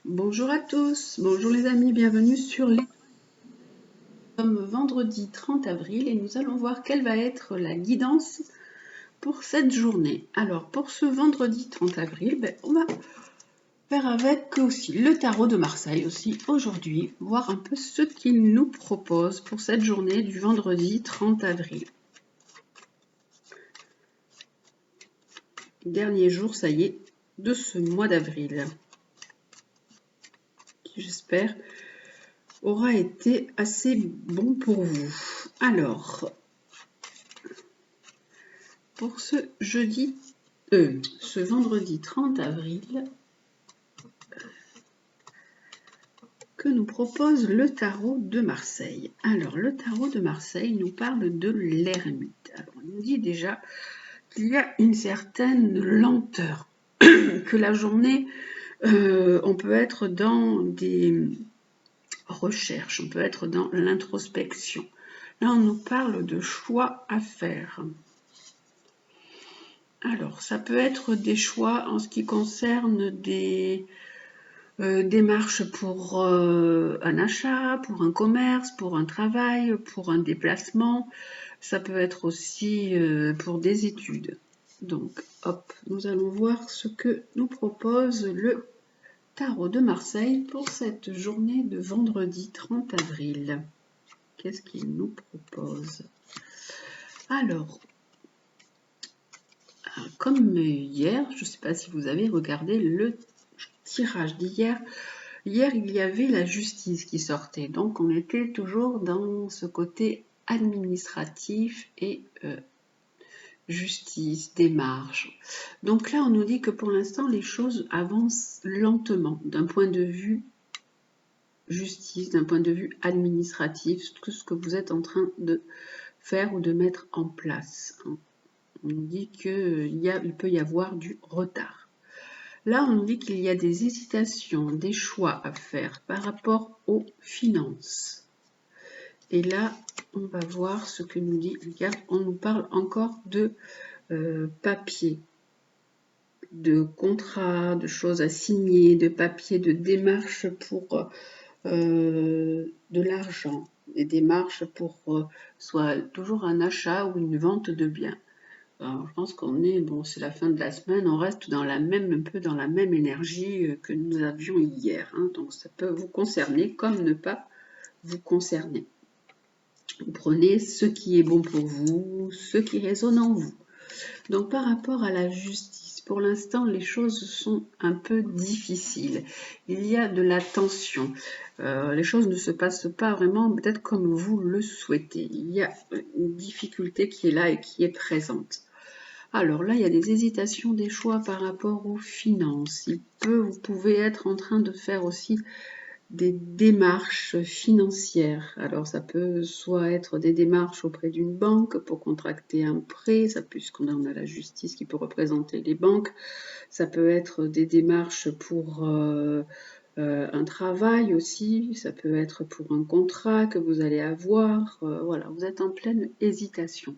Bonjour à tous, bonjour les amis, bienvenue sur les... Nous sommes vendredi 30 avril et nous allons voir quelle va être la guidance pour cette journée. Alors pour ce vendredi 30 avril, on va faire avec aussi le tarot de Marseille aussi aujourd'hui, voir un peu ce qu'il nous propose pour cette journée du vendredi 30 avril. Dernier jour, ça y est, de ce mois d'avril, qui j'espère aura été assez bon pour vous. Alors, pour ce vendredi 30 avril, que nous propose le tarot de Marseille. Alors, le tarot de Marseille nous parle de l'ermite. Alors, on nous dit déjà qu'il y a une certaine lenteur, que la journée, on peut être dans des recherches, on peut être dans l'introspection. Là, on nous parle de choix à faire. Alors, ça peut être des choix en ce qui concerne des démarches pour un achat, pour un commerce, pour un travail, pour un déplacement. Ça peut être aussi pour des études. Donc, hop, nous allons voir ce que nous propose le tarot de Marseille pour cette journée de vendredi 30 avril. Qu'est-ce qu'il nous propose? Alors, comme hier, je ne sais pas si vous avez regardé le tirage d'hier. Hier, il y avait la justice qui sortait. Donc, on était toujours dans ce côté administratif et justice, démarche. Donc là, on nous dit que pour l'instant, les choses avancent lentement d'un point de vue justice, d'un point de vue administratif, tout ce que vous êtes en train de faire ou de mettre en place. On nous dit qu'il peut y avoir du retard. Là, on nous dit qu'il y a des hésitations, des choix à faire par rapport aux finances. Et là, on va voir ce que nous dit le carte. On nous parle encore de papier, de contrats, de choses à signer, de papier, de démarches pour de l'argent, des démarches pour soit toujours un achat ou une vente de biens. Alors, je pense qu'on est, bon, c'est la fin de la semaine, on reste dans un peu dans la même énergie que nous avions hier. Hein, donc ça peut vous concerner comme ne pas vous concerner. Vous prenez ce qui est bon pour vous, ce qui résonne en vous. Donc par rapport à la justice, pour l'instant les choses sont un peu difficiles. Il y a de la tension. Les choses ne se passent pas vraiment peut-être comme vous le souhaitez. Il y a une difficulté qui est là et qui est présente. Alors là, il y a des hésitations, des choix par rapport aux finances. Vous pouvez être en train de faire aussi des démarches financières. Alors ça peut soit être des démarches auprès d'une banque pour contracter un prêt, ça puisqu'on a la justice qui peut représenter les banques. Ça peut être des démarches pour un travail aussi, ça peut être pour un contrat que vous allez avoir. Voilà, vous êtes en pleine hésitation.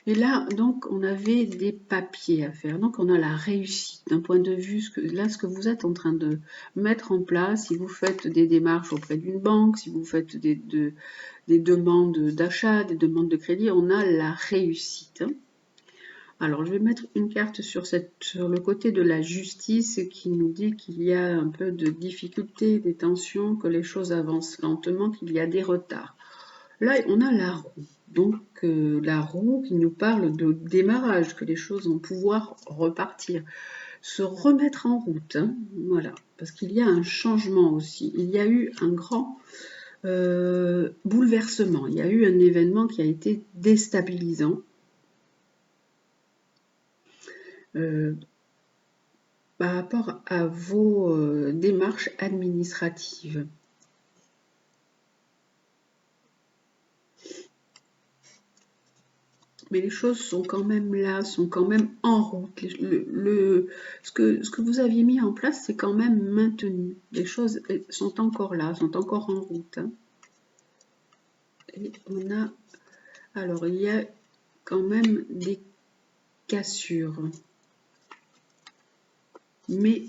Et là, donc, on avait des papiers à faire. Donc, on a la réussite d'un point de vue, ce que vous êtes en train de mettre en place, si vous faites des démarches auprès d'une banque, si vous faites des demandes d'achat, des demandes de crédit, on a la réussite. Alors, je vais mettre une carte sur le côté de la justice qui nous dit qu'il y a un peu de difficultés, des tensions, que les choses avancent lentement, qu'il y a des retards. Là, on a la roue. Donc, la roue qui nous parle de démarrage, que les choses vont pouvoir repartir, se remettre en route. Hein, voilà, parce qu'il y a un changement aussi. Il y a eu un grand bouleversement. Il y a eu un événement qui a été déstabilisant. Par rapport à vos démarches administratives. Mais les choses sont quand même là, sont quand même en route. Ce que vous aviez mis en place, c'est quand même maintenu. Les choses sont encore là, sont encore en route. Hein. Et on a... Alors, il y a quand même des cassures. Mais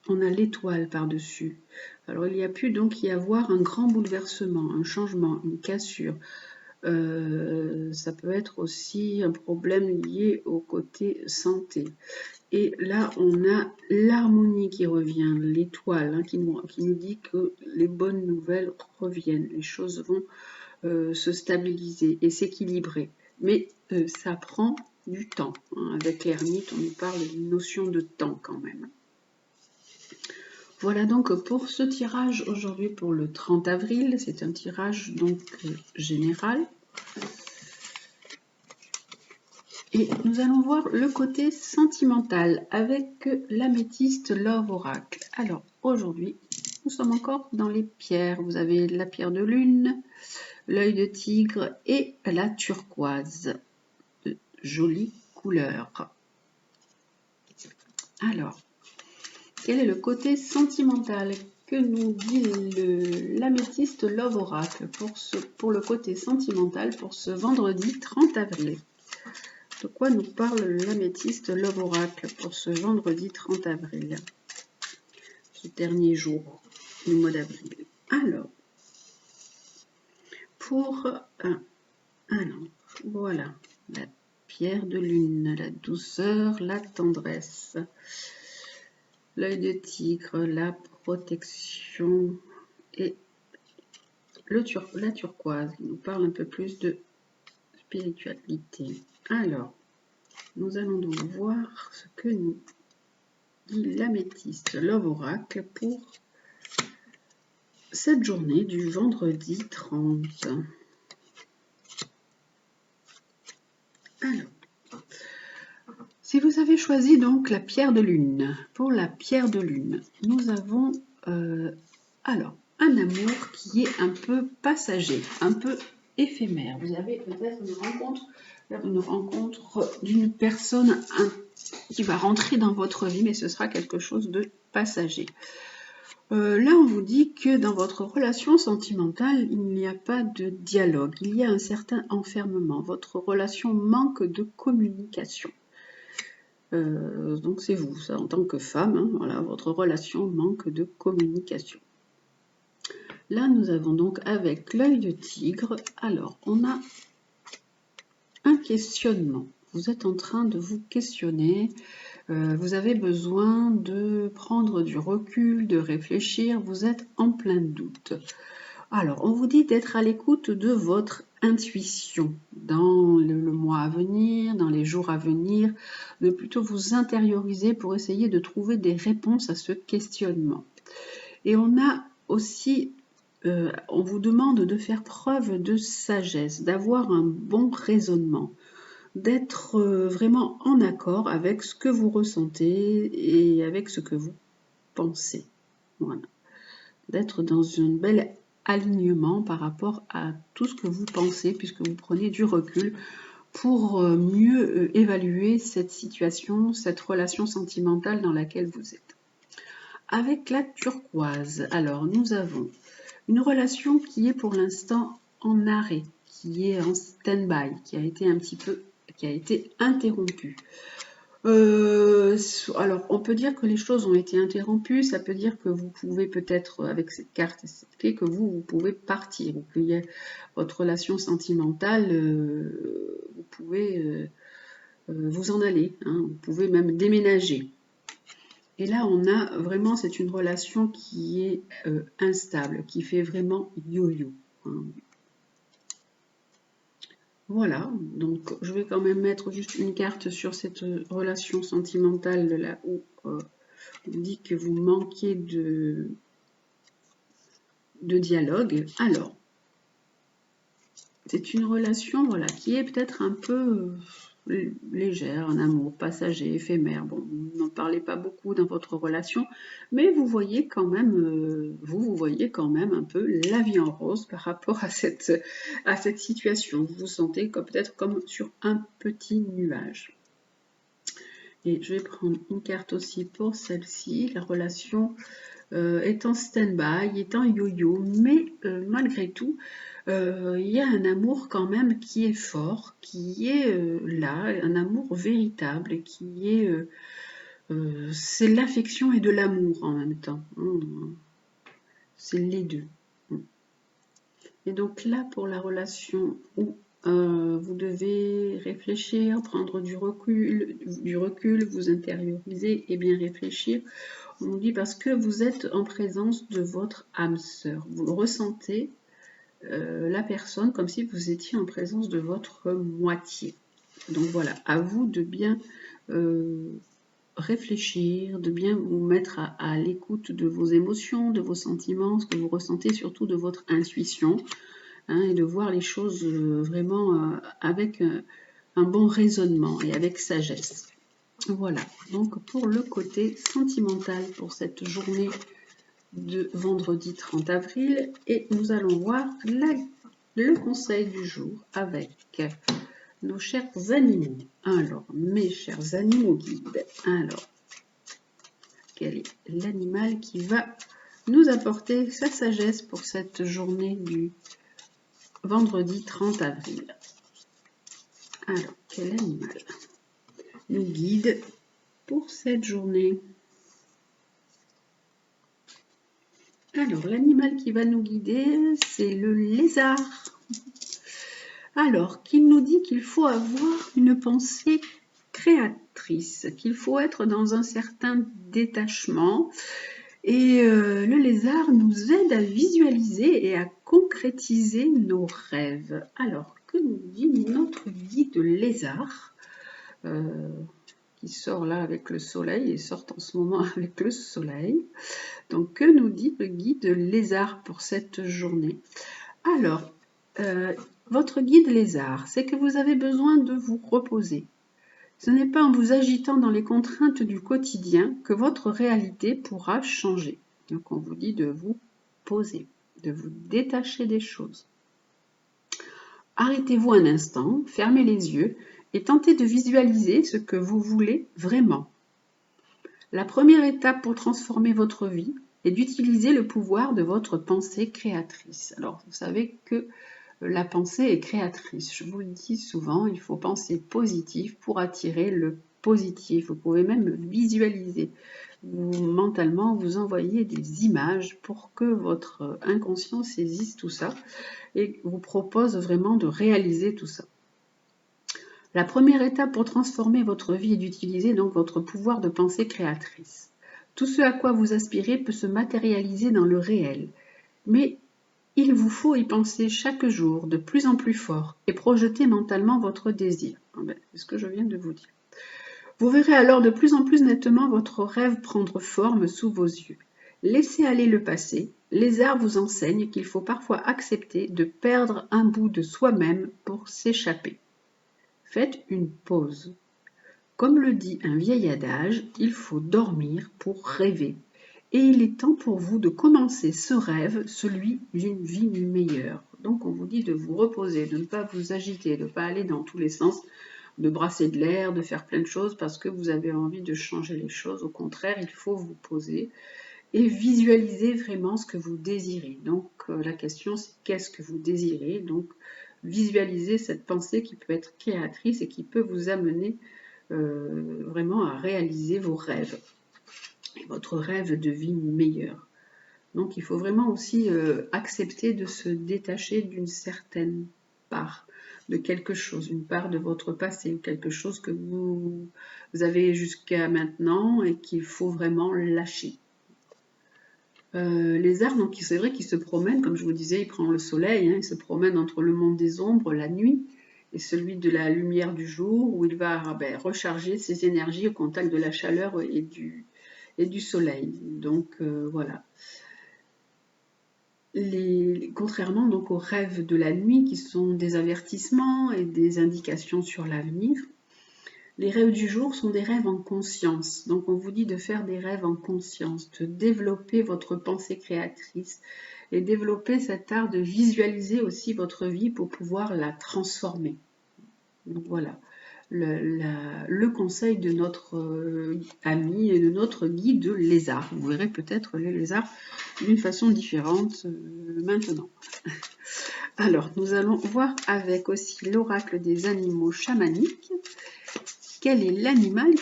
on a l'étoile par-dessus. Alors il y a pu donc y avoir un grand bouleversement, un changement, une cassure. Ça peut être aussi un problème lié au côté santé. Et là, on a l'harmonie qui revient, l'étoile hein, qui nous dit que les bonnes nouvelles reviennent, les choses vont se stabiliser et s'équilibrer. Mais ça prend du temps. Hein. Avec l'ermite, on nous parle d'une notion de temps quand même. Voilà donc pour ce tirage aujourd'hui pour le 30 avril. C'est un tirage donc général. Et nous allons voir le côté sentimental avec l'améthyste Love Oracle. Alors aujourd'hui, nous sommes encore dans les pierres. Vous avez la pierre de lune, l'œil de tigre et la turquoise. De jolies couleurs. Alors, quel est le côté sentimental que nous dit l'améthyste Love Oracle pour le côté sentimental pour ce vendredi 30 avril? De quoi nous parle l'améthyste Love Oracle pour ce vendredi 30 avril, ce dernier jour du mois d'avril? Alors, voilà, la pierre de lune, la douceur, la tendresse, l'œil de tigre, la protection et la turquoise qui nous parle un peu plus de spiritualité. Alors, nous allons donc voir ce que nous dit l'améthyste Love Oracle pour cette journée du vendredi 30. Alors, si vous avez choisi donc la pierre de lune, pour la pierre de lune, nous avons alors un amour qui est un peu passager, un peu éphémère. Vous avez peut-être une rencontre d'une personne qui va rentrer dans votre vie, mais ce sera quelque chose de passager. Là, on vous dit que dans votre relation sentimentale, il n'y a pas de dialogue, il y a un certain enfermement. Votre relation manque de communication. Donc c'est vous, ça, en tant que femme, hein, voilà, votre relation manque de communication. Là, nous avons donc avec l'œil de tigre, alors on a un questionnement. Vous êtes en train de vous questionner, vous avez besoin de prendre du recul, de réfléchir, vous êtes en plein doute. Alors, on vous dit d'être à l'écoute de votre intuition dans le mois à venir, dans les jours à venir, de plutôt vous intérioriser pour essayer de trouver des réponses à ce questionnement. Et on a aussi, on vous demande de faire preuve de sagesse, d'avoir un bon raisonnement, d'être vraiment en accord avec ce que vous ressentez et avec ce que vous pensez. Voilà. D'être dans un bel alignement par rapport à tout ce que vous pensez, puisque vous prenez du recul pour mieux évaluer cette situation, cette relation sentimentale dans laquelle vous êtes. Avec la turquoise, alors nous avons une relation qui est pour l'instant en arrêt, qui est en stand-by, qui a été interrompue. Alors, on peut dire que les choses ont été interrompues, ça peut dire que vous pouvez peut-être, avec cette carte et cette clé, que vous pouvez partir, ou qu'il y ait votre relation sentimentale, vous pouvez vous en aller, hein, vous pouvez même déménager. Et là, on a vraiment, c'est une relation qui est instable, qui fait vraiment yo-yo. Hein. Voilà, donc je vais quand même mettre juste une carte sur cette relation sentimentale là où on dit que vous manquez de dialogue. Alors, c'est une relation voilà, qui est peut-être un peu légère, un amour passager, éphémère. Bon, vous n'en parlez pas beaucoup dans votre relation, mais vous voyez quand même, vous voyez quand même un peu la vie en rose par rapport à cette situation. Vous vous sentez peut-être comme sur un petit nuage. Et je vais prendre une carte aussi pour celle-ci. La relation est en stand-by, est en yo-yo, mais malgré tout, il y a un amour quand même qui est fort, qui est là, un amour véritable, qui est c'est l'affection et de l'amour en même temps. C'est les deux. Et donc là, pour la relation où vous devez réfléchir, prendre du recul, vous intérioriser et bien réfléchir. On nous dit parce que vous êtes en présence de votre âme sœur. Vous le ressentez, la personne, comme si vous étiez en présence de votre moitié. Donc voilà, à vous de bien réfléchir, de bien vous mettre à l'écoute de vos émotions, de vos sentiments, ce que vous ressentez, surtout de votre intuition, hein, et de voir les choses vraiment avec un bon raisonnement et avec sagesse. Voilà, donc pour le côté sentimental pour cette journée de vendredi 30 avril, et nous allons voir le conseil du jour avec nos chers animaux. Alors, mes chers animaux guides, alors, quel est l'animal qui va nous apporter sa sagesse pour cette journée du vendredi 30 avril? Alors, quel animal nous guide pour cette journée? Alors, l'animal qui va nous guider, c'est le lézard. Alors, qu'il nous dit qu'il faut avoir une pensée créatrice, qu'il faut être dans un certain détachement. Et le lézard nous aide à visualiser et à concrétiser nos rêves. Alors, que nous dit notre guide lézard qui sort là avec le soleil et sort en ce moment avec le soleil. Donc, que nous dit le guide lézard pour cette journée? Alors, votre guide lézard, c'est que vous avez besoin de vous reposer. Ce n'est pas en vous agitant dans les contraintes du quotidien que votre réalité pourra changer. Donc, on vous dit de vous poser, de vous détacher des choses. Arrêtez-vous un instant, fermez les yeux et tentez de visualiser ce que vous voulez vraiment. La première étape pour transformer votre vie est d'utiliser le pouvoir de votre pensée créatrice. Alors, vous savez que la pensée est créatrice. Je vous le dis souvent, il faut penser positif pour attirer le positif. Vous pouvez même visualiser. Mentalement, vous envoyez des images pour que votre inconscient saisisse tout ça et vous propose vraiment de réaliser tout ça. La première étape pour transformer votre vie est d'utiliser donc votre pouvoir de pensée créatrice. Tout ce à quoi vous aspirez peut se matérialiser dans le réel, mais il vous faut y penser chaque jour de plus en plus fort et projeter mentalement votre désir. C'est ce que je viens de vous dire. Vous verrez alors de plus en plus nettement votre rêve prendre forme sous vos yeux. Laissez aller le passé. Les arts vous enseignent qu'il faut parfois accepter de perdre un bout de soi-même pour s'échapper. Faites une pause. Comme le dit un vieil adage, il faut dormir pour rêver. Et il est temps pour vous de commencer ce rêve, celui d'une vie meilleure. Donc on vous dit de vous reposer, de ne pas vous agiter, de ne pas aller dans tous les sens, de brasser de l'air, de faire plein de choses parce que vous avez envie de changer les choses. Au contraire, il faut vous poser et visualiser vraiment ce que vous désirez. Donc la question c'est qu'est-ce que vous désirez? Donc visualisez cette pensée qui peut être créatrice et qui peut vous amener vraiment à réaliser vos rêves, votre rêve de vie meilleure. Donc il faut vraiment aussi accepter de se détacher d'une certaine part de quelque chose, une part de votre passé, quelque chose que vous avez jusqu'à maintenant et qu'il faut vraiment lâcher. Les arts, donc c'est vrai qu'ils se promènent, comme je vous disais, il prend le soleil, ils se promènent entre le monde des ombres, la nuit, et celui de la lumière du jour, où il va recharger ses énergies au contact de la chaleur et du soleil. Donc voilà. Contrairement donc aux rêves de la nuit, qui sont des avertissements et des indications sur l'avenir, les rêves du jour sont des rêves en conscience. Donc on vous dit de faire des rêves en conscience, de développer votre pensée créatrice et développer cet art de visualiser aussi votre vie pour pouvoir la transformer. Donc voilà, le conseil de notre ami et de notre guide lézard. Vous verrez peut-être les lézards d'une façon différente maintenant. Alors, nous allons voir avec aussi l'oracle des animaux chamaniques. Quel est l'animal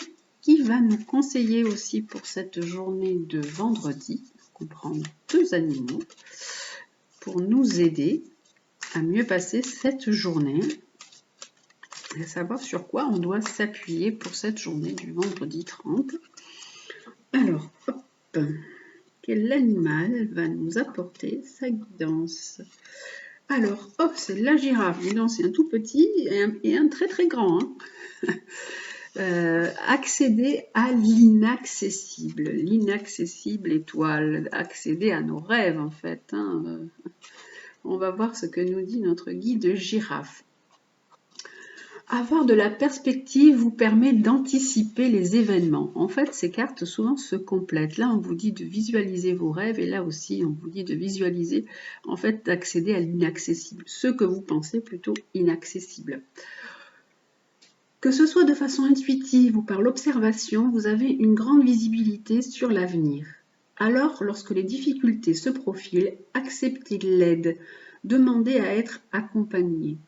qui va nous conseiller aussi pour cette journée de vendredi. On prend 2 animaux pour nous aider à mieux passer cette journée et à savoir sur quoi on doit s'appuyer pour cette journée du vendredi 30. Alors, hop, quel animal va nous apporter sa guidance? Alors, oh, c'est la girafe. Dis donc, c'est un tout petit et un très très grand. Hein. Accéder à l'inaccessible. L'inaccessible étoile. Accéder à nos rêves, en fait. Hein. On va voir ce que nous dit notre guide girafe. Avoir de la perspective vous permet d'anticiper les événements. En fait, ces cartes souvent se complètent. Là, on vous dit de visualiser vos rêves et là aussi, on vous dit de visualiser, en fait, d'accéder à l'inaccessible, ce que vous pensez plutôt inaccessible. Que ce soit de façon intuitive ou par l'observation, vous avez une grande visibilité sur l'avenir. Alors, lorsque les difficultés se profilent, acceptez l'aide, demandez à être accompagné.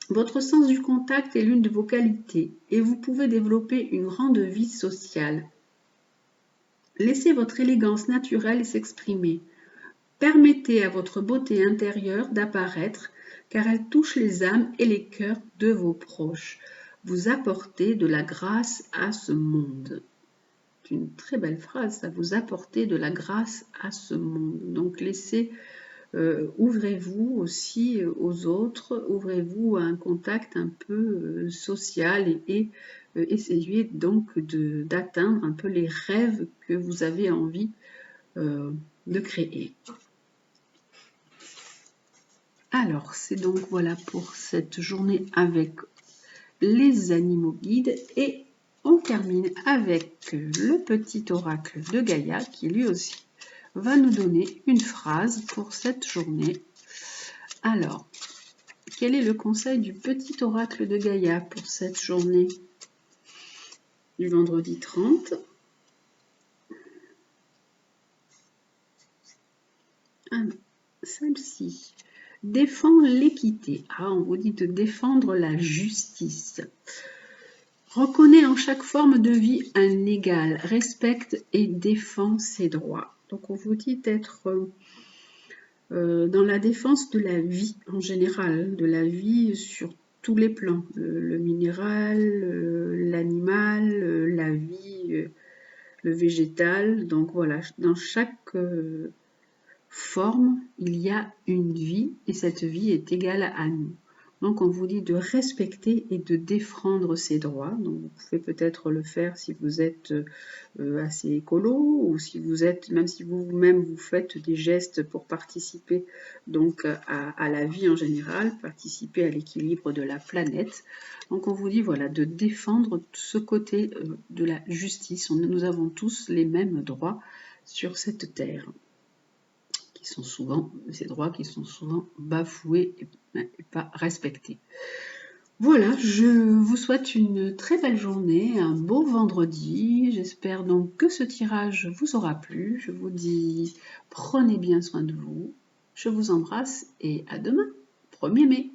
Votre sens du contact est l'une de vos qualités et vous pouvez développer une grande vie sociale. Laissez votre élégance naturelle s'exprimer. Permettez à votre beauté intérieure d'apparaître car elle touche les âmes et les cœurs de vos proches. Vous apportez de la grâce à ce monde. C'est une très belle phrase, ça, vous apportez de la grâce à ce monde. Donc laissez... ouvrez-vous aussi aux autres, ouvrez-vous à un contact un peu social et essayez donc d'atteindre un peu les rêves que vous avez envie de créer. Alors, c'est donc voilà pour cette journée avec les animaux guides et on termine avec le petit oracle de Gaïa qui lui aussi va nous donner une phrase pour cette journée. Alors, quel est le conseil du petit oracle de Gaïa pour cette journée du vendredi 30 ? Celle-ci. Défends l'équité. Ah, on vous dit de défendre la justice. Reconnais en chaque forme de vie un égal. Respecte et défends ses droits. Donc, on vous dit d'être dans la défense de la vie en général, de la vie sur tous les plans, le minéral, l'animal, la vie, le végétal. Donc voilà, dans chaque forme, il y a une vie et cette vie est égale à nous. Donc on vous dit de respecter et de défendre ses droits. Donc vous pouvez peut-être le faire si vous êtes assez écolo ou si vous êtes, même si vous-même vous faites des gestes pour participer donc à la vie en général, participer à l'équilibre de la planète. Donc on vous dit voilà de défendre ce côté de la justice. Nous avons tous les mêmes droits sur cette terre. Ces droits qui sont souvent bafoués et pas respectés. Voilà, je vous souhaite une très belle journée, un beau vendredi. J'espère donc que ce tirage vous aura plu. Je vous dis, prenez bien soin de vous. Je vous embrasse et à demain, 1er mai.